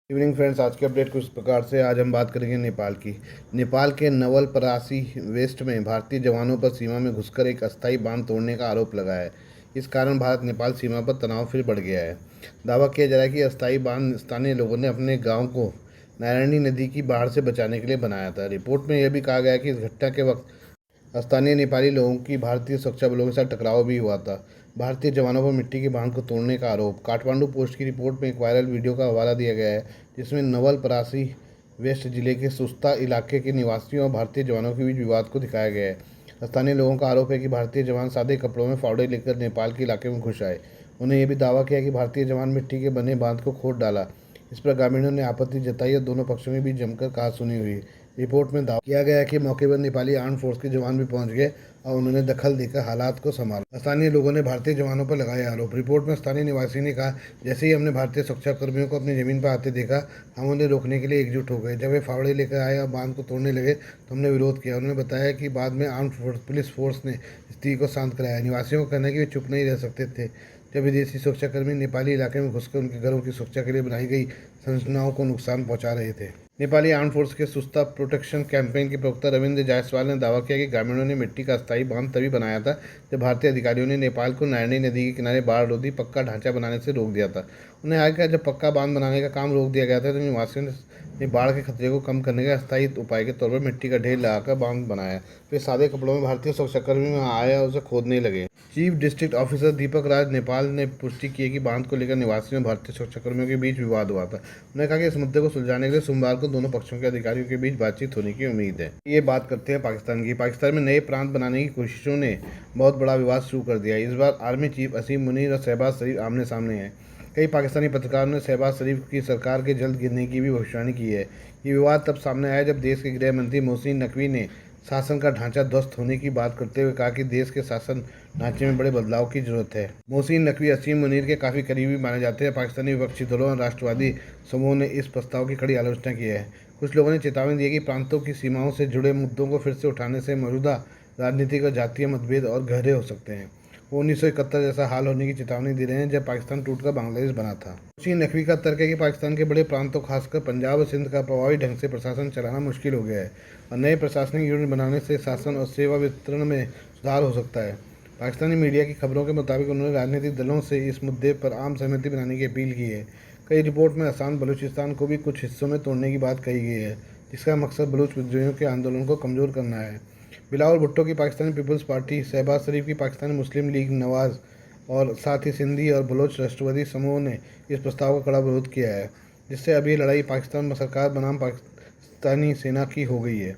Evening friends, आज के update कुछ प्रकार से। आज हम बात करेंगे नेपाल की। नेपाल के नवलपरासी वेस्ट में भारतीय जवानों पर सीमा में घुसकर एक अस्थायी बांध तोड़ने का आरोप लगा है। इस कारण भारत नेपाल सीमा पर तनाव फिर बढ़ गया है। दावा किया जा रहा है कि अस्थायी बांध स्थानीय लोगों ने अपने गांव को नारायणी नदी की बाढ़ से बचाने के लिए बनाया था। रिपोर्ट में यह भी कहा गया है कि इस घटना के वक्त स्थानीय नेपाली लोगों की भारतीय सुरक्षा बलों के साथ टकराव भी हुआ था। भारतीय जवानों पर मिट्टी की बांध को तोड़ने का आरोप। काठमांडू पोस्ट की रिपोर्ट में एक वायरल वीडियो का हवाला दिया गया है, जिसमें नवलपरासी वेस्ट जिले के सुस्ता इलाके के निवासियों और भारतीय जवानों के बीच विवाद को दिखाया गया है। स्थानीय लोगों का आरोप है कि भारतीय जवान सादे कपड़ों में फावड़े लेकर नेपाल के इलाके में घुस आए। उन्होंने यह भी दावा किया कि भारतीय जवान मिट्टी के बने बांध को खोद डाला। इस पर ग्रामीणों ने आपत्ति जताई और दोनों पक्षों के बीच जमकर कहासुनी हुई। रिपोर्ट में दावा किया गया है कि मौके पर नेपाली आर्म फोर्स के जवान भी पहुंच गए और उन्होंने दखल देकर हालात को संभाला। स्थानीय लोगों ने भारतीय जवानों पर लगाए आरोप। रिपोर्ट में स्थानीय निवासी ने कहा, जैसे ही हमने भारतीय सुरक्षाकर्मियों को अपनी जमीन पर आते देखा, हम उन्हें रोकने के लिए एकजुट हो गए। जब वे फावड़े लेकर आए और बांध को तोड़ने लगे तो हमने विरोध किया। उन्होंने बताया कि बाद में पुलिस फोर्स ने स्थिति को शांत कराया। निवासियों का कहना है कि वे चुप नहीं रह सकते थे जब विदेशी सुरक्षाकर्मी नेपाली इलाके में घुसकर उनके घरों की सुरक्षा के लिए बनाई गई संरचनाओं को नुकसान पहुंचा रहे थे। नेपाली आर्म फोर्स के सुस्ता प्रोटेक्शन कैंपेन के प्रवक्ता रविंद्र जायसवाल ने दावा किया कि ग्रामीणों ने मिट्टी का अस्थायी बांध तभी बनाया था जब भारतीय अधिकारियों ने नेपाल को नारायणी नदी के किनारे बाढ़ रोधी पक्का ढांचा बनाने से रोक दिया था। उन्हें आगे कहा, जब पक्का बांध बनाने का काम रोक दिया गया था तो निवासियों ने बाढ़ के खतरे को कम करने के अस्थायी उपाय के तौर पर मिट्टी का ढेर लगाकर बांध बनाया। वे सादे कपड़ों में भारतीय सुरक्षाकर्मी में आए और उसे खोदने लगे। चीफ डिस्ट्रिक्ट ऑफिसर दीपक राज नेपाल ने पुष्टि की कि बांध को लेकर निवासियों और भारतीय सुरक्षाकर्मियों के बीच विवाद हुआ था। उन्होंने कहा कि इस मुद्दे को सुलझाने के लिए सोमवार को दोनों पक्षों के अधिकारियों के बीच बातचीत होने की उम्मीद है। ये बात करते हैं पाकिस्तान की। पाकिस्तान में नए प्रांत बनाने की कोशिशों ने बहुत बड़ा विवाद शुरू कर दिया है। इस बार आर्मी चीफ असीम मुनीर और शहबाज शरीफ आमने सामने हैं। कई पाकिस्तानी पत्रकारों ने शहबाज शरीफ की सरकार के जल्द गिरने की भी भविष्यवाणी की है। ये विवाद तब सामने आया जब देश के गृह मंत्री मोहसिन नकवी ने शासन का ढांचा ध्वस्त होने की बात करते हुए कहा कि देश के शासन ढांचे में बड़े बदलाव की जरूरत है। मोहसिन नकवी असीम मुनीर के काफ़ी करीबी माने जाते हैं। पाकिस्तानी विपक्षी दलों और राष्ट्रवादी समूह ने इस प्रस्ताव की कड़ी आलोचना की है। कुछ लोगों ने चेतावनी दी है कि प्रांतों की सीमाओं से जुड़े मुद्दों को फिर से उठाने से मौजूदा राजनीतिक और जातीय मतभेद और गहरे हो सकते हैं। वो 1971 जैसा हाल होने की चेतावनी दे रहे हैं जब पाकिस्तान टूटकर बांग्लादेश बना था। मोहसिन नकवी का तर्क है कि पाकिस्तान के बड़े प्रांतों खासकर पंजाब और सिंध का प्रभावी ढंग से प्रशासन चलाना मुश्किल हो गया है और नए प्रशासनिक यूनिट बनाने से शासन और सेवा वितरण में सुधार हो सकता है। पाकिस्तानी मीडिया की खबरों के मुताबिक उन्होंने राजनीतिक दलों से इस मुद्दे पर आम सहमति बनाने की अपील की है। कई रिपोर्ट में आसान बलूचिस्तान को भी कुछ हिस्सों में तोड़ने की बात कही गई है, जिसका मकसद बलूच विद्रोहियों के आंदोलन को कमज़ोर करना है। बिलावल भुट्टो की पाकिस्तानी पीपल्स पार्टी, शहबाज शरीफ की पाकिस्तानी मुस्लिम लीग नवाज़ और साथ ही सिंधी और बलोच राष्ट्रवादी समूह ने इस प्रस्ताव का कड़ा विरोध किया है, जिससे अब ये लड़ाई पाकिस्तान सरकार बनाम पाकिस्तानी सेना की हो गई है।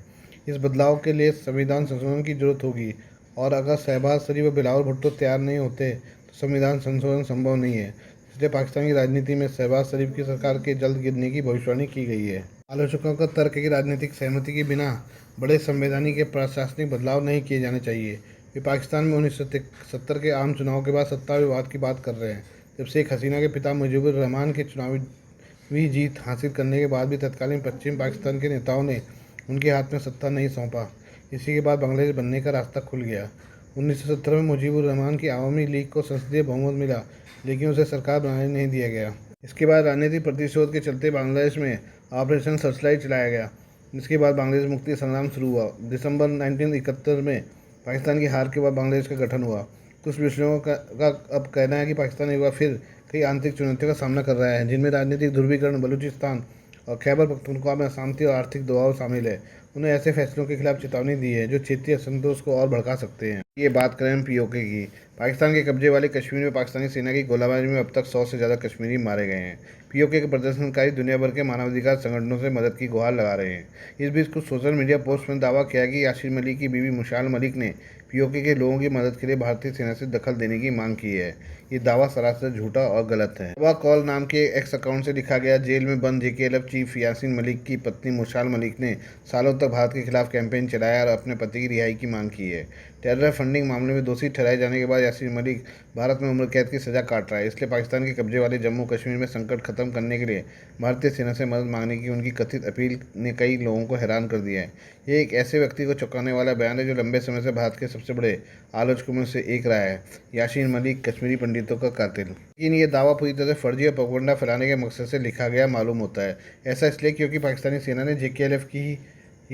इस बदलाव के लिए संविधान संशोधन की जरूरत होगी और अगर शहबाज शरीफ और बिलावल भुट्टो तैयार नहीं होते तो संविधान संशोधन संभव नहीं है। इसलिए पाकिस्तान की राजनीति में शहबाज शरीफ की सरकार के जल्द गिरने की भविष्यवाणी की गई है। आलोचकों का तर्क है कि राजनीतिक सहमति के बिना बड़े संवैधानिक के प्रशासनिक बदलाव नहीं किए जाने चाहिए। वे पाकिस्तान में 1970 के आम चुनाव के बाद सत्ता विवाद की बात कर रहे हैं, जब शेख हसीना के पिता मुजीबुर रहमान के चुनावी जीत हासिल करने के बाद भी तत्कालीन पश्चिम पाकिस्तान के नेताओं ने उनके हाथ में सत्ता नहीं सौंपा। इसी के बाद बांग्लादेश बनने का रास्ता खुल गया। 1970 में मुजीबुर रहमान की आवामी लीग को संसदीय बहुमत मिला, लेकिन उसे सरकार बनाने नहीं दिया गया। इसके बाद राजनीतिक प्रतिशोध के चलते बांग्लादेश में ऑपरेशन सर्चलाइट चलाया गया, जिसके बाद बांग्लादेश मुक्ति संग्राम शुरू हुआ। दिसंबर 1971 में पाकिस्तान की हार के बाद बांग्लादेश का गठन हुआ। कुछ विश्लेषकों का अब कहना है कि पाकिस्तान एक बार फिर कई आंतरिक चुनौतियों का सामना कर रहा है, जिनमें राजनीतिक ध्रुवीकरण, बलूचिस्तान और खैबर पख्तूनख्वा में अशांति और आर्थिक दबाव शामिल है। उन्हें ऐसे फैसलों के खिलाफ चेतावनी दी है जो क्षेत्रीय असंतोष को और भड़का सकते हैं। ये बात करें हम पीओके की। पाकिस्तान के कब्जे वाले कश्मीर में पाकिस्तानी सेना की गोलाबारी में अब तक 100 से ज़्यादा कश्मीरी मारे गए हैं। पीओके के प्रदर्शनकारी दुनिया भर के मानवाधिकार संगठनों से मदद की गुहार लगा रहे हैं। इस बीच कुछ सोशल मीडिया पोस्ट में दावा किया कि यासिर मलिक की बीवी मुशाल मलिक ने पीओके के लोगों की मदद के लिए भारतीय सेना से दखल देने की मांग की है। ये दावा सरासर झूठा और गलत है। तबा कॉल नाम के एक्स अकाउंट से लिखा गया, जेल में बंद जेकेएलएफ चीफ यासिन मलिक की पत्नी मुशाल मलिक ने सालों तक भारत के खिलाफ कैंपेन चलाया और अपने पति की रिहाई की मांग की है। टेरर फंडिंग मामले में दोषी ठहराए जाने के बाद यासीन मलिक भारत में उम्र कैद की सज़ा काट रहा है। इसलिए पाकिस्तान के कब्जे वाले जम्मू कश्मीर में संकट खत्म करने के लिए भारतीय सेना से मदद मांगने की उनकी कथित अपील ने कई लोगों को हैरान कर दिया है। ये एक ऐसे व्यक्ति को चौंकाने वाला बयान है जो लंबे समय से भारत के सबसे बड़े आलोचकों में से एक रहा है, यासीन मलिक कश्मीरी पंडितों का कातिल। लेकिन ये दावा पूरी तरह से फर्जी और प्रोपेगेंडा फैलाने के मकसद से लिखा गया मालूम होता है। ऐसा इसलिए क्योंकि पाकिस्तानी सेना ने JKLF की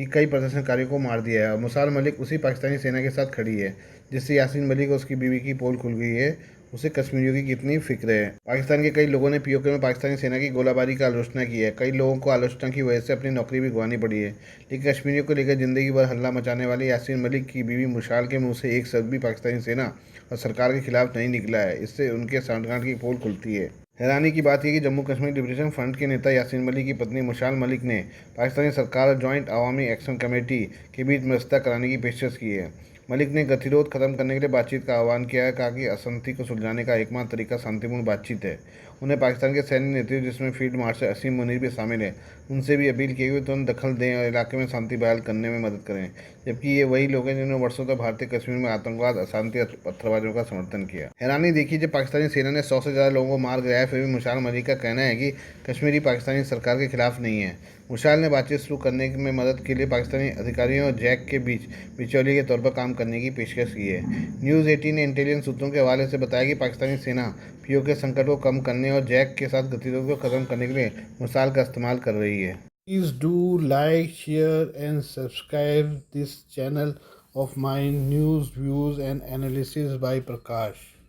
कई प्रदर्शनकारियों को मार दिया है और मुसाल मलिक उसी पाकिस्तानी सेना के साथ खड़ी है, जिससे यासीन मलिक और उसकी बीवी की पोल खुल गई है। उसे कश्मीरियों की कितनी फिक्र है। पाकिस्तान के कई लोगों ने POK में पाकिस्तानी सेना की गोलाबारी का आलोचना की है। कई लोगों को आलोचना की वजह से अपनी नौकरी भी गंवानी पड़ी है। लेकिन कश्मीरियों को लेकर जिंदगी भर हल्ला मचाने वाले यासीन मलिक की बीवी मुशाल के मुंह से एक शब्द भी पाकिस्तानी सेना और सरकार के खिलाफ नहीं निकला है। इससे उनके सांठगांठ की पोल खुलती है। हैरानी की बात यह कि जम्मू कश्मीर लिबरेशन फ्रंट के नेता यासीन मलिक की पत्नी मुशाल मलिक ने पाकिस्तानी सरकार और जॉइंट अवामी एक्शन कमेटी के बीच मध्यस्थता कराने की पेशकश की है। मलिक ने गतिरोध खत्म करने के लिए बातचीत का आह्वान किया है, कहा कि असंगति को सुलझाने का एकमात्र तरीका शांतिपूर्ण बातचीत है। उन्हें पाकिस्तान के सैन्य नेतृत्व, जिसमें फील्ड मार्शल असीम मुनीर भी शामिल है, उनसे भी अपील की हुई तुरंत दखल दें और इलाके में शांति बहाल करने में मदद करें। जबकि ये वही लोग हैं जिन्होंने वर्षों तक भारतीय कश्मीर में आतंकवाद, अशांति और पत्थरबाजों का समर्थन किया। हैरानी देखिए, जब पाकिस्तानी सेना ने 100 से ज़्यादा लोगों को मार गिराया, फिर भी मुशाल मलिक का कहना है कि कश्मीरी पाकिस्तानी सरकार के खिलाफ नहीं है। मुशाल ने बातचीत शुरू करने में मदद के लिए पाकिस्तानी अधिकारियों और जैक के बीच बिचौलिए के तौर पर काम करने की पेशकश की है। न्यूज़ 18 ने इंटेलिजेंस सूत्रों के हवाले से बताया कि पाकिस्तानी सेना POK संकट को कम करने और जैक के साथ गतिरोध को खत्म करने के लिए मुसाल का इस्तेमाल कर रही है। Please do like, share and subscribe this channel of my news, views and analysis by Prakash.